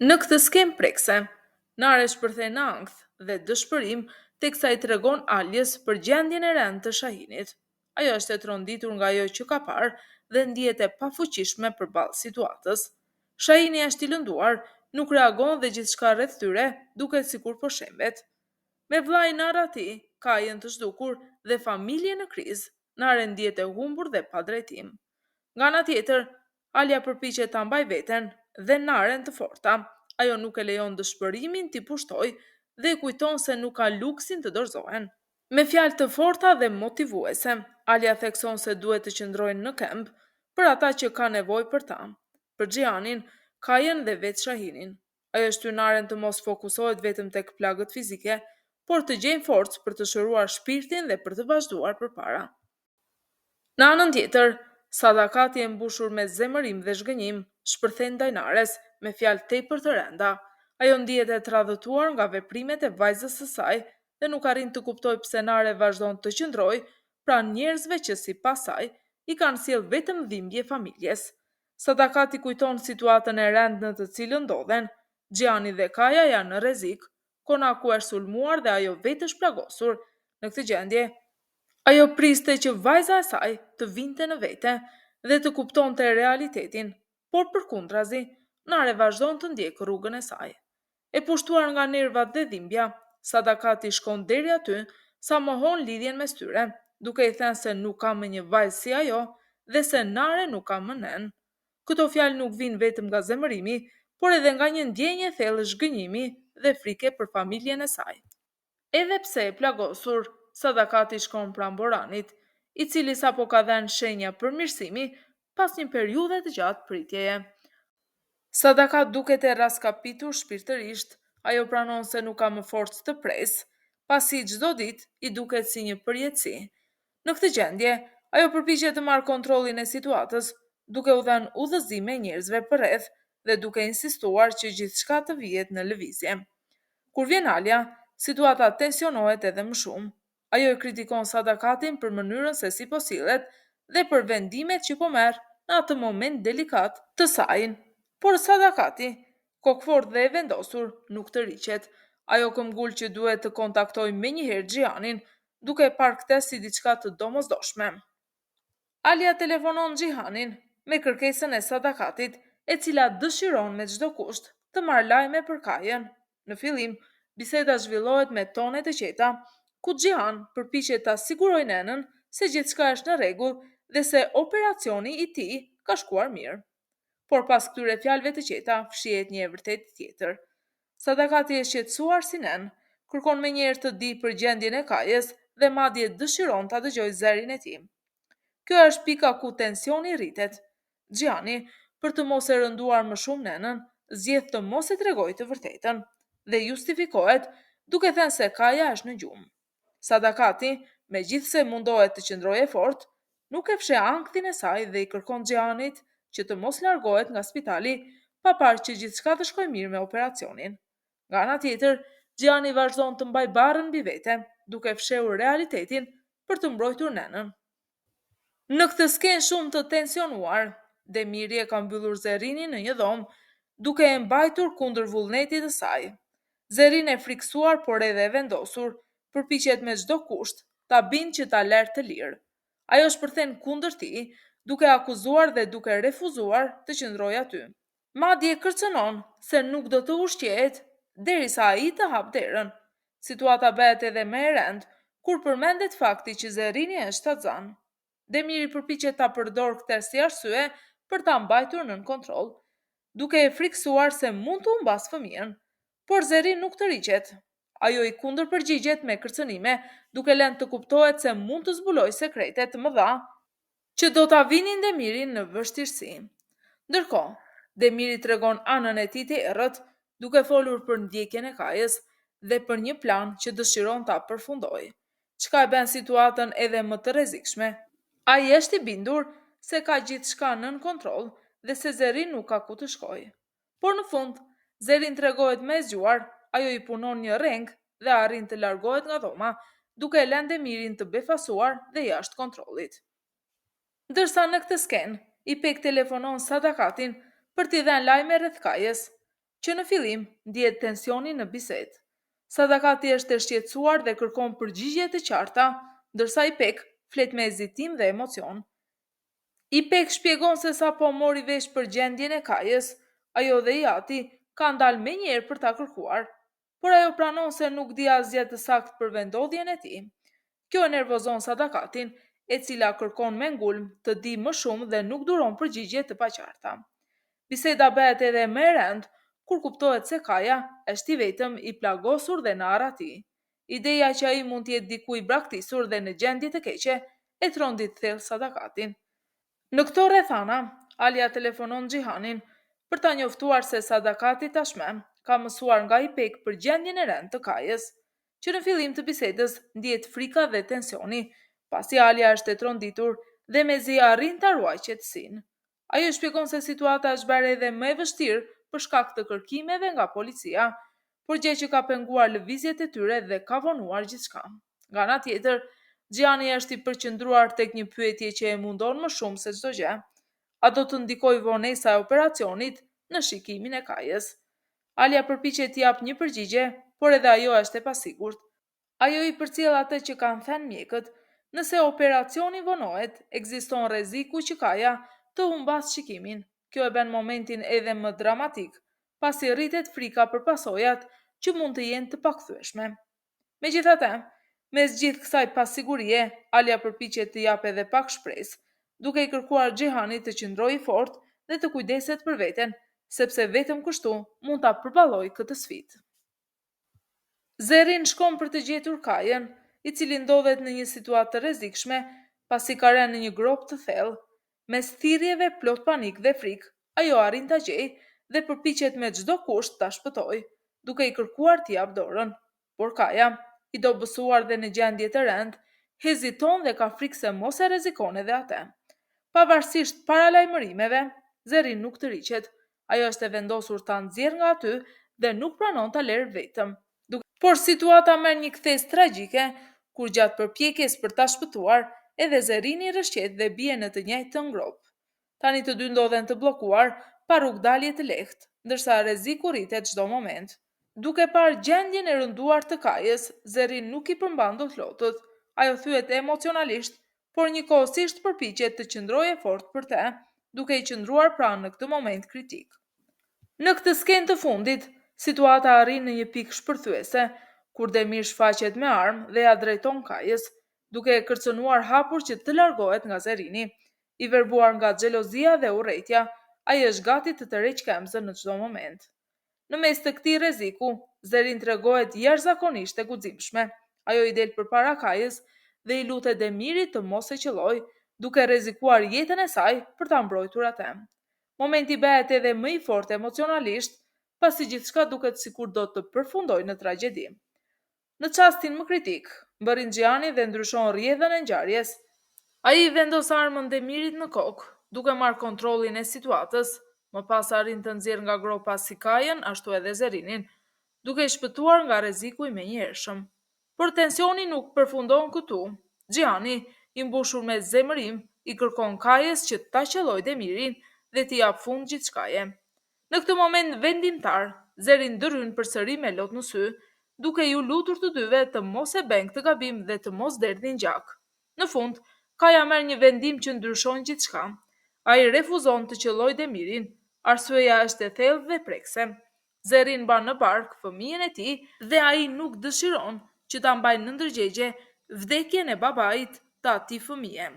Në këtë skem prekse, Nare shpërthej në ankth dhe dëshpërim teksa i tregon Aljes për gjendjen e rënd të Shahinit. Ajo është e tronditur nga ajo që ka parë dhe ndihet e pafuqishme përballë situatës. Shahini është i lënduar, nuk reagon dhe gjithçka rreth tyre duket sikur po shembet. Me vllai Nara ti, Kajën të zhdukur dhe familje në krizë, Nare ndihet e humbur dhe pa drejtim. Nga ana tjetër, Alja përpiqet ta mbaj veten dhe Naren të forta. Ajo nuk e lejon dëshpërimin t'i pushtoj dhe i kujton se nuk ka luksin të dorëzohen. Me fjalë të forta dhe motivuese, Alja thekson se duhet të qëndrojnë në këmbë për ata që ka nevojë për ta, për Xhianin, Kajën dhe vetë Shahinin. Ajo shtyn Naren të mos fokusohet vetëm tek plagët fizike, por të gjejnë forcë për të shëruar shpirtin dhe për të vazhduar përpara. Në anën tjetër, Sadakati e mbushur me zemërim dhe zhgënjim, shpërthen ndaj Nares me fjalë tepër të rënda. Ajo ndihet e tradhëtuar nga veprimet e vajzës së saj dhe nuk arrin të kuptojë pse Nare vazhdon të qëndrojë pranë njerëzve që sipas saj i kanë sjell vetëm dhimbje familjes. Sadakati kujton situatën e rëndë në të cilën ndodhen. Xhiani dhe Kaja janë në rrezik, Konaku është sulmuar dhe ajo vetë është plagosur. Në këtë gjendje, ajo priste që vajza e saj të vinte në vete dhe të kuptonte realitetin, por përkundrazi, Nare vazhdon të ndjekë rrugën e saj. E pushtuar nga nervat dhe dhimbja, Sadakati shkon deri aty sa mohon lidhjen mes tyre, duke i thënë se nuk ka më një vajzë si ajo dhe se Nare nuk ka më nen. Këto fjalë nuk vinë vetëm nga zemërimi, por edhe nga një ndjenjë e thellë zhgënjimi dhe frike për familjen e saj. Edhe pse e plagosur, Sadakati shkon pranë Boranit, i cili sapo ka dhënë shenja përmirësimi pas një periudhe të gjatë pritjeje. Sadakat duket e raskapitur shpirtërisht, ajo pranon se nuk ka më forcë të presë, pasi çdo ditë i duket si një përjetësi. Në këtë gjendje, ajo përpiqet të marrë kontrollin e situatës, duke u dhënë udhëzime njerëzve përreth dhe duke insistuar që gjithçka të vihet në lëvizje. Kur vjen Alja, situata tensionohet edhe më shumë. Ajo e kritikon Sadakatin për mënyrën se si po sillet dhe për vendimet që po merr në atë moment delikat të saj. Por Sadakati, kokfort dhe e vendosur, nuk të riqet. Ajo këmbgul që duhet të kontaktoj menjëherë Xhianin, duke e parë këtë si diçka të domosdoshme. Alja telefonon Xhianin me kërkesën e Sadakatit, e cila dëshiron me çdo kusht të marrë lajme për Kajën. Në fillim, biseda zhvillohet me tone të qeta, ku Xhian përpiqet ta sigurojë nenën se gjithçka është në rregull dhe se operacioni i tij ka shkuar mirë. Por pas këtyre fjalëve të qeta, fshihet një e vërtetë tjetër. Sadakati e shqetësuar si nen, kërkon menjëherë të di për gjendjen e Kajës dhe madje dëshiron ta dëgjojë zërin e tij. Kjo është pika ku tensioni rritet. Xhiani, për të mos e rënduar më shumë nenën, zgjedh të mos e tregojë të vërtetën dhe justifikohet duke thënë se Kaja është në gjumë. Sadakati, megjithse mundohet të qëndrojë e fortë, nuk e fsheh ankthin e saj dhe i kërkon Xhianit që të mos largohet nga spitali pa parë që gjithçka të shkojë mirë me operacionin. Nga ana tjetër, Xhiani vazhdon të mbaj barrën mbi vete, duke fshehur realitetin për të mbrojtur nenën. Në këtë skenë shumë të tensionuar, Demiri e ka mbyllur Zerrinin në një dhomë, duke e mbajtur kundër vullnetit të saj. Zerrin e friksuar por edhe e vendosur, përpiqet me çdo kusht ta bindë që ta lërë të lirë. Ajo shpërthen kundër tij, duke akuzuar dhe duke refuzuar të qëndrojë aty. Madje kërcënon se nuk do të ushqehet derisa ai të hap derën. Situata bëhet edhe më e rëndë kur përmendet fakti që Zerrini është shtatzan. Demiri përpiqet ta përdor këtë si arsye për ta mbajtur nën kontroll, duke e friksuar se mund të humbas fëmijën. Por Zerrin nuk të riqet. Ajo i kundër përgjigjet me kërcënime, duke lënë të kuptohet se mund të zbulojë sekrete të mëdha që do ta vinin Demirin në vështirësi. Ndërkohë, Demiri tregon anën e tij të errët, duke folur për ndjekjen e Kajës dhe për një plan që dëshiron ta përfundojë, çka e bën situatën edhe më të rrezikshme. Ai është i bindur se ka gjithçka nën kontroll dhe se Zerrin nuk ka ku të shkojë. Por në fund, Zerrin tregohet me zgjuar, ajo i punon një reng dhe arrin të largohet nga dhoma, duke e lënë Demirin të befasuar dhe jashtë kontrollit. Ndërsa në këtë skenë, i pek telefonon Sadakatin për t'i dhënë lajme rreth Kajës. që në fillim ndihet tensioni në bisedë. Sadakati është e shqetësuar dhe kërkon përgjigje të qarta, ndërsa Ipek flet me hezitim dhe emocion. Ipek shpjegon se sa po mori vesh për gjendjen e Kajës, ajo dhe Jati ka ndalë menjëherë për ta kërkuar, por ajo pranon se nuk di asgjë të saktë për vendodhjen e tij. Kjo e nervozon Sadakatin, e cila kërkon me ngulm të di më shumë dhe nuk duron përgjigje të paqarta. Biseda bëhet edhe më e rëndë kur kuptohet se Kaja është i vetëm i plagosur dhe në arati. Ideja që ai mund të jetë diku i braktisur dhe në gjendje të keqe e trondit thellë Sadakatin. Në këto rrethana, Alia telefonon Xhihanin për ta njoftuar se Sadakati tashmë ka mësuar nga Ipek për gjendjen e rëndë të Kajës, që në fillim të bisedës ndihet frika dhe tensioni, pasi Alia është e tronditur dhe mezi arrin ta ruajë qetësinë. Ajo shpjegon se situata është bërë edhe më e vështirë për shkak të kërkimeve nga policia, por gjë që ka penguar lëvizjet e tyre dhe ka vonuar gjithçka. Nga ana tjetër, Xhiani është i përqendruar tek një pyetje që e mundon më shumë se çdo gjë. A do të ndikojë vonesa e operacionit në shikimin e Kajës? Alia përpiqet të japë një përgjigje, por edhe ajo është e pasigurt. Ajo i përcjell atë që kanë thënë mjekët, nëse operacioni vonohet, ekziston rreziku që Kaja të humbas shikimin. Kjo e bën momentin edhe më dramatik, pasi rritet frika për pasojat që mund të jenë të pakthyeshme. Megjithatë, mes gjithë kësaj pasigurie, Alia përpiqet të japë edhe pak shpresë, duke i kërkuar Xhihanit të qëndrojë fort dhe të kujdeset për veten, sepse vetëm kështu mund ta përballojë këtë sfidë. Zerin shkon për të gjetur Kajën, i cili ndodhet në një situatë të rrezikshme, pasi ka rënë në një grop të thellë. Mes thirrjeve plot panik dhe frikë, ajo arrin ta gjejë dhe përpiqet me çdo kusht ta shpëtojë, duke i kërkuar t'i jap dorën. Por Kaja, i dobësuar dhe në gjendje të rëndë, heziton dhe ka frikë se mos e rrezikon edhe atë. Pavarësisht paralajmërimeve, Zerin nuk të riqet. Ajo është e vendosur ta nxjerrë nga aty dhe nuk pranon ta lërë vetëm. Por situata merr një kthes tragjike kur gjatë përpjekjes për ta shpëtuar, edhe Zerini rrëshqet dhe bie në të njëjtën grop. Tani të dy ndodhen të bllokuar pa rrugë dalje të lehtë, ndërsa rreziku rritet çdo moment. Duke parë gjendjen e rënduar të Kajës, Zerin nuk i përmban dot lotët. Ajo thyet emocionalisht, por njëkohësisht përpiqet të qëndrojë fort për të, duke i qëndruar pranë në këtë moment kritik. Në këtë skenë të fundit, situata arrin në një pikë shpërthyese, kur Demir shfaqet me armë dhe ja drejton Kajës, duke e kërcënuar hapur që të largohet nga Zerini. I verbuar nga xhelozia dhe urrëtia, ai është gati të tërheqë këmbën në çdo moment. Në mes të këtij rreziku, Zerin tregohet jashtëzakonisht e guximshme. Ajo i del përpara Kajës dhe i lutet Demirit të mos e qellojë, duke rrezikuar jetën e saj për ta mbrojtur atë. Momenti bëhet edhe më i fortë emocionalisht, pasi gjithçka duket sikur do të përfundojë në tragjedi. Në çastin më kritik, mbërrin Xhiani dhe ndryshon rrjedhën e ngjarjes. Ai vendos armën Demirit në kokë, duke marrë kontrollin e situatës. Më pas arrin të nxjerrë nga gropa si Kajën, ashtu edhe Zerinin, duke i shpëtuar nga rreziku i menjëhershëm. Por tensioni nuk përfundon këtu. Xhiani, i mbushur me zemërim, i kërkon Kajës që ta qellojë Demirin dhe t'i jap fund gjithçkaje. Në këtë moment vendimtar, Zerin ndryn përsëri me lot në sy, duke ju lutur të dyve të mos e bëjnë këtë gabim dhe të mos derdhin gjak. Në fund, Kaja merr një vendim që ndryshon gjithçka. Ai refuzon të qellojë Demirin. Arsyeja është e thellë dhe prekse. Zerin mban në bark fëmijën e tij dhe ai nuk dëshiron që ta mbajë në ndërgjegje vdekjen e babait të atij fëmije.